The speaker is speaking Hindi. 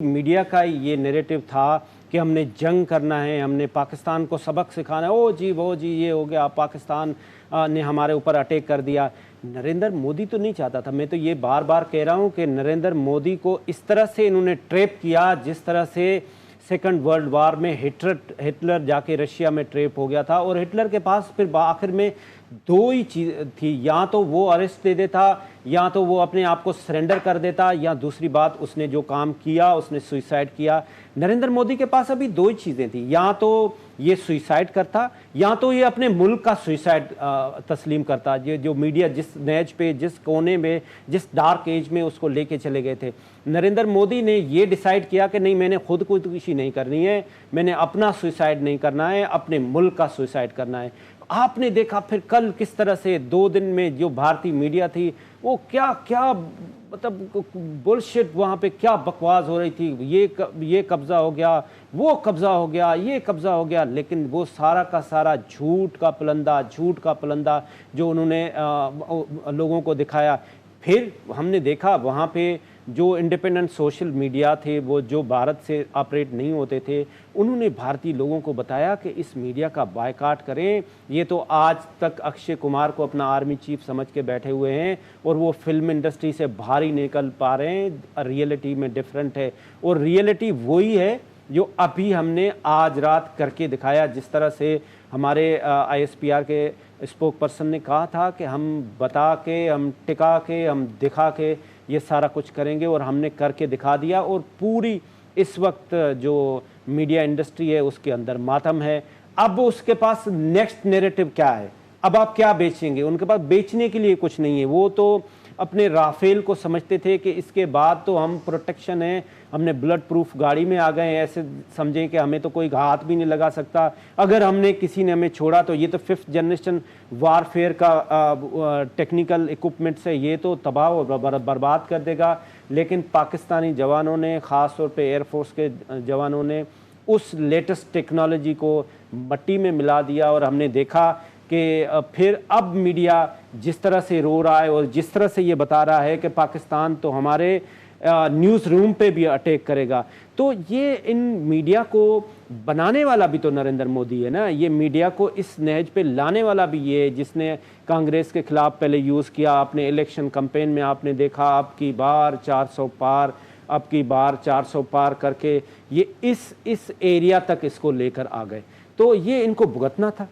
मीडिया का ये नैरेटिव था कि हमने जंग करना है, हमने पाकिस्तान को सबक सिखाना है। ओ जी वो जी ये हो गया, पाकिस्तान ने हमारे ऊपर अटैक कर दिया। नरेंद्र मोदी तो नहीं चाहता था। मैं तो ये बार बार कह रहा हूँ कि नरेंद्र मोदी को इस तरह से इन्होंने ट्रैप किया जिस तरह से सेकंड वर्ल्ड वार में हिटलर जाके रशिया में ट्रैप हो गया था। और हिटलर के पास फिर आखिर में दो ही चीज़ थी, या तो वो अरेस्ट दे देता या तो वो अपने आप को सरेंडर कर देता, या दूसरी बात उसने जो काम किया उसने सुइसाइड किया। नरेंद्र मोदी के पास अभी दो ही चीज़ें थी, या तो ये सुइसाइड करता या तो ये अपने मुल्क का सुइसाइड तस्लीम करता। ये जो मीडिया जिस नैज पे, जिस कोने में, जिस डार्क एज में उसको लेके चले गए थे, नरेंद्र मोदी ने ये डिसाइड किया कि नहीं, मैंने खुद खुदकुशी नहीं करनी है, मैंने अपना सुइसाइड नहीं करना है, अपने मुल्क का सुइसाइड करना है। आपने देखा फिर कल किस तरह से 2 दिन में जो भारतीय मीडिया थी वो क्या क्या मतलब बुलशिट, वहाँ पे क्या बकवास हो रही थी। ये कब्ज़ा हो गया, वो कब्ज़ा हो गया, ये कब्ज़ा हो गया, लेकिन वो सारा का सारा झूठ का पलंदा जो उन्होंने लोगों को दिखाया। फिर हमने देखा वहाँ पे जो इंडिपेंडेंट सोशल मीडिया थे, वो जो भारत से ऑपरेट नहीं होते थे, उन्होंने भारतीय लोगों को बताया कि इस मीडिया का बायकॉट करें। ये तो आज तक अक्षय कुमार को अपना आर्मी चीफ समझ के बैठे हुए हैं और वो फिल्म इंडस्ट्री से बाहर ही निकल पा रहे हैं। रियलिटी में डिफरेंट है, और रियलिटी वही है जो अभी हमने आज रात करके दिखाया। जिस तरह से हमारे ISPR के स्पोक पर्सन ने कहा था कि हम बता के, हम टिका के, हम दिखा के ये सारा कुछ करेंगे, और हमने करके दिखा दिया। और पूरी इस वक्त जो मीडिया इंडस्ट्री है उसके अंदर मातम है। अब उसके पास नेक्स्ट नैरेटिव क्या है, अब आप क्या बेचेंगे? उनके पास बेचने के लिए कुछ नहीं है। वो तो अपने राफेल को समझते थे कि इसके बाद तो हम प्रोटेक्शन है, हमने बुलेट प्रूफ गाड़ी में आ गए, ऐसे समझें कि हमें तो कोई हाथ भी नहीं लगा सकता। अगर हमने किसी ने हमें छोड़ा तो ये तो 5th जनरेशन वारफेयर का टेक्निकल इक्विपमेंट से ये तो तबाह और बर्बाद कर देगा। लेकिन पाकिस्तानी जवानों ने, ख़ास तौर पे एयरफोर्स के जवानों ने उस लेटेस्ट टेक्नोलॉजी को मट्टी में मिला दिया। और हमने देखा कि फिर अब मीडिया जिस तरह से रो रहा है और जिस तरह से ये बता रहा है कि पाकिस्तान तो हमारे न्यूज़ रूम पे भी अटैक करेगा, तो ये इन मीडिया को बनाने वाला भी तो नरेंद्र मोदी है ना। ये मीडिया को इस नहज पे लाने वाला भी ये है जिसने कांग्रेस के खिलाफ पहले यूज़ किया। अपने इलेक्शन कैंपेन में आपने देखा अब की बार 400 पार करके ये इस एरिया तक इसको लेकर आ गए, तो ये इनको भुगतना था।